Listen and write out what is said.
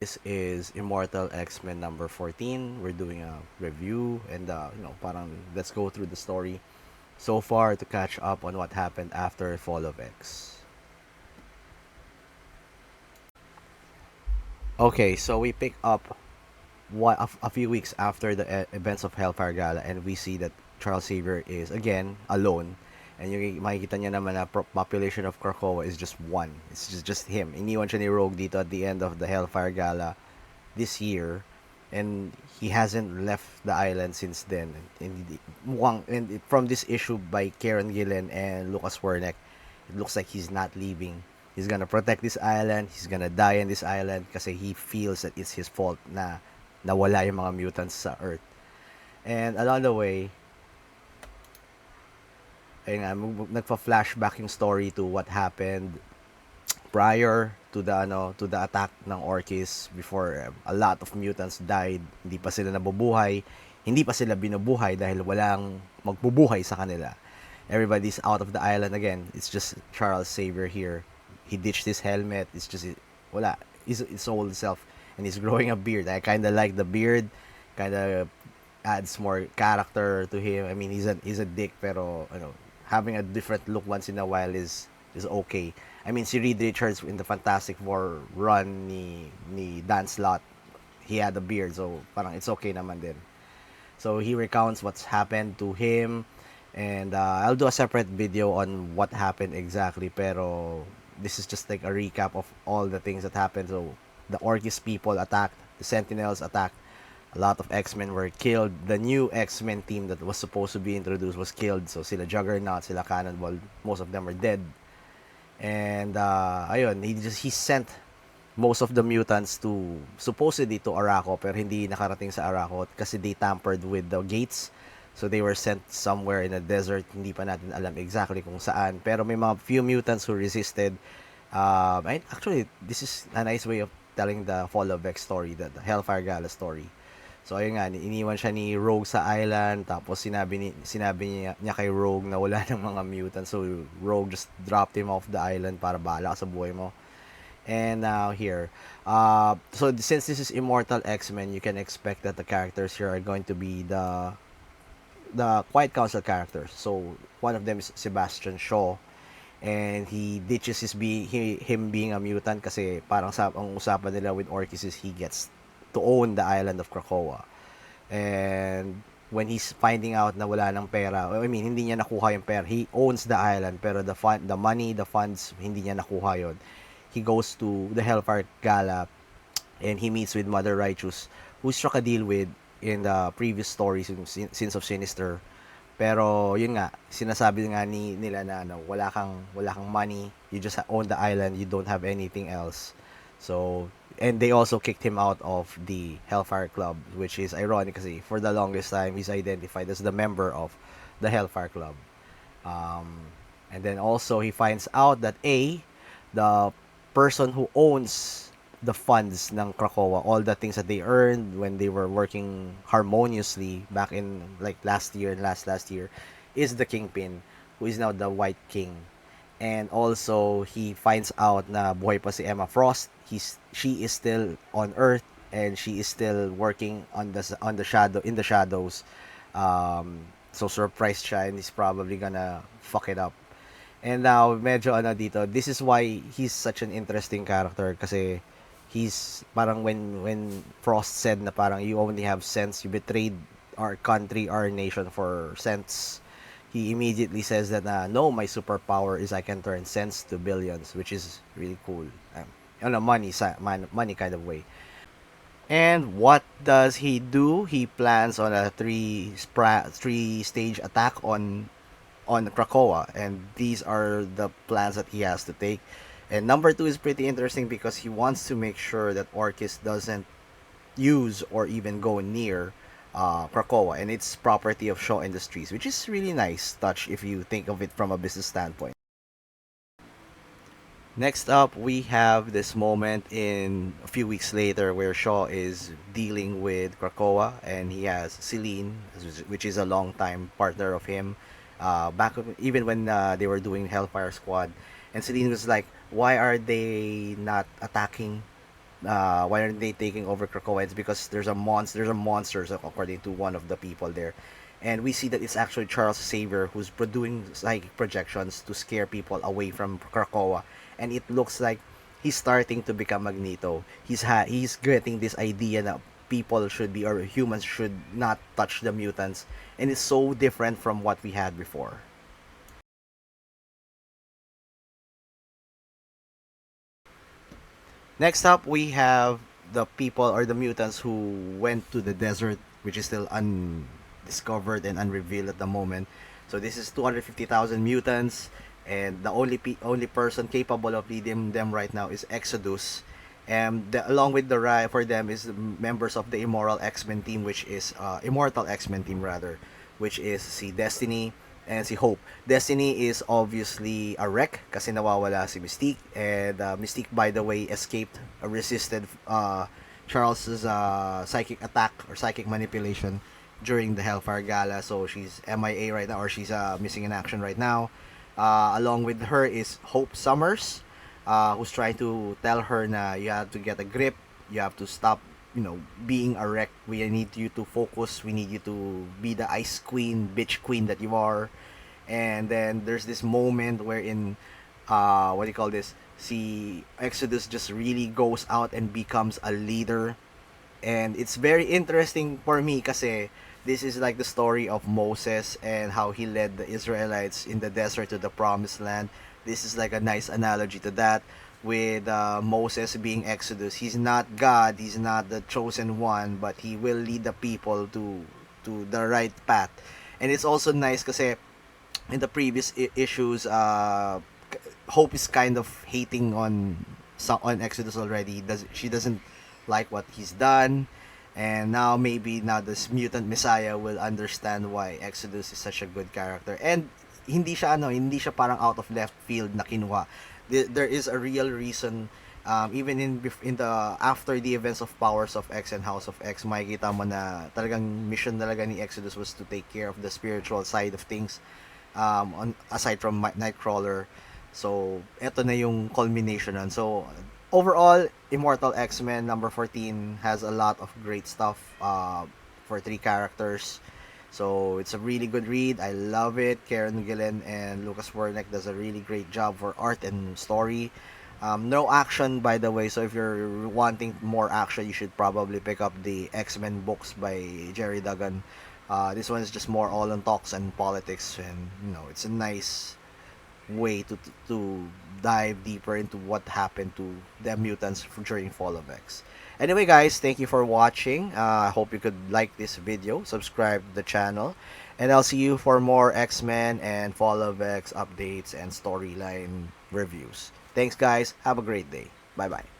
This is Immortal X-Men number 14. We're doing a review and parang let's go through the story so far to catch up on what happened after Fall of X. Okay, so we pick up a few weeks after the events of Hellfire Gala, and we see that Charles Xavier is again alone. And yung makikita niya naman na population of Krakoa is just one. It's just him. Iniwan siya ni Rogue dito at the end of the Hellfire Gala this year, and he hasn't left the island since then. And from this issue by Kieron GIllen and Lucas Werneck, it looks like he's not leaving. He's gonna protect this island. He's gonna die in this island kasi he feels that it's his fault na nawala yung mga mutants sa Earth. And along the way, ayun nga, nagfa-flashback yung story to what happened prior to the attack ng Orchis before a lot of mutants died. Hindi pa sila nabubuhay, hindi pa sila binubuhay dahil walang magbubuhay sa kanila. Everybody's out of the island again. It's just Charles Xavier here. He ditched his helmet. It's just wala. His old self, and he's growing a beard. I kind of like the beard. Kind of adds more character to him. I mean, he's a dick, pero having a different look once in a while is okay. I mean, si Reed Richards in the Fantastic Four run ni Dan Slott, he had a beard, so parang it's okay naman din. So he recounts what's happened to him, and I'll do a separate video on what happened exactly, pero this is just like a recap of all the things that happened. So the Orchis people attacked, the Sentinels attacked, a lot of X-Men were killed. The new X-Men team that was supposed to be introduced was killed. So sila Juggernaut, sila Cannonball, most of them are dead. And ayun, he sent most of the mutants to supposedly to Araco, pero hindi nakarating sa Araco kasi they tampered with the gates. So they were sent somewhere in a desert. Hindi pa natin alam exactly kung saan. Pero may mga few mutants who resisted. Actually, this is a nice way of telling the Fall of X story, the Hellfire Gala story. So ayun nga, iniwan siya ni Rogue sa island, tapos sinabi niya kay Rogue na wala ng mga mutants. So Rogue just dropped him off the island para bahala ka sa buhay mo. And now here, so since this is Immortal X-Men, you can expect that the characters here are going to be the Quiet Council characters. So one of them is Sebastian Shaw, and he ditches him being a mutant kasi parang ang usapan nila with Orchis is he gets to own the island of Krakoa. And when he's finding out na wala ng pera, I mean, hindi niya nakuha yung pera. He owns the island, pero the funds, hindi niya nakuha yon. He goes to the Hellfire Gala, and he meets with Mother Righteous, who struck a deal with in the previous stories, Sins of Sinister. Pero yun nga, sinasabi nga nila na wala kang money, you just own the island, you don't have anything else. So, and they also kicked him out of the Hellfire Club, which is ironic kasi for the longest time he's identified as the member of the Hellfire Club. And then also he finds out that the person who owns the funds ng Krakoa, all the things that they earned when they were working harmoniously back in like last year and last year, is the Kingpin, who is now the White King. And also he finds out na buhay pa si Emma Frost. She is still on Earth, and she is still working on the shadows. So surprised siya, and he's probably gonna fuck it up. And now, medyo dito, this is why he's such an interesting character kasi he's parang when Frost said na parang you only have sense, you betrayed our country, our nation for sense. He immediately says that no, my superpower is I can turn cents to billions, which is really cool. On a money kind of way. And what does he do? He plans on a three stage attack on Krakoa, and these are the plans that he has to take. And number two is pretty interesting because he wants to make sure that Orchis doesn't use or even go near Krakoa and its property of Shaw Industries, which is really nice touch if you think of it from a business standpoint. Next up, we have this moment in a few weeks later where Shaw is dealing with Krakoa, and he has Celine, which is a long-time partner of him, back even when they were doing Hellfire Squad. And Celine was like, why are they not attacking why aren't they taking over Krakoa? It's because there's a monster, so according to one of the people there. And we see that it's actually Charles Xavier who's doing psychic projections to scare people away from Krakoa. And it looks like he's starting to become Magneto. He's getting this idea that people should be, or humans should not touch the mutants, and it's so different from what we had before. Next up, we have the people or the mutants who went to the desert, which is still undiscovered and unrevealed at the moment. So this is 250,000 mutants, and the only person capable of leading them right now is Exodus. And along with for them is members of the Immortal X-Men team rather, which is si Destiny and si Hope. Destiny is obviously a wreck kasi nawawala si Mystique, and Mystique, by the way, escaped, resisted Charles's psychic attack or psychic manipulation during the Hellfire Gala, so she's MIA right now, or she's missing in action right now. Along with her is Hope Summers, who's trying to tell her na you have to get a grip, you have to stop, being a wreck. We need you to focus. We need you to be the ice queen, bitch queen that you are. And then there's this moment wherein, what do you call this? See, Exodus just really goes out and becomes a leader. And it's very interesting for me kasi this is like the story of Moses and how he led the Israelites in the desert to the promised land. This is like a nice analogy to that, with Moses being Exodus. He's not God, he's not the chosen one, but he will lead the people to the right path. And it's also nice kasi in the previous issues, Hope is kind of hating on Exodus already. She doesn't like what he's done, and now this mutant messiah will understand why Exodus is such a good character. And hindi siya parang out of left field na kinuha. There is a real reason, even in the after the events of Powers of X and House of X, makikita mo na talagang mission talaga ni Exodus was to take care of the spiritual side of things, aside from Nightcrawler. So eto na yung culmination nun. So overall, Immortal X-Men number 14 has a lot of great stuff, for three characters. So it's a really good read. I love it. Kieron GIllen and Lucas Werneck does a really great job for art and story. No action, by the way. So if you're wanting more action, you should probably pick up the X-Men books by Jerry Duggan. This one is just more all on talks and politics, and it's a nice way to dive deeper into what happened to the mutants during Fall of X. Anyway, guys, thank you for watching. I hope you could like this video, subscribe to the channel, and I'll see you for more X-Men and Fall of X updates and storyline reviews. Thanks, guys. Have a great day. Bye bye.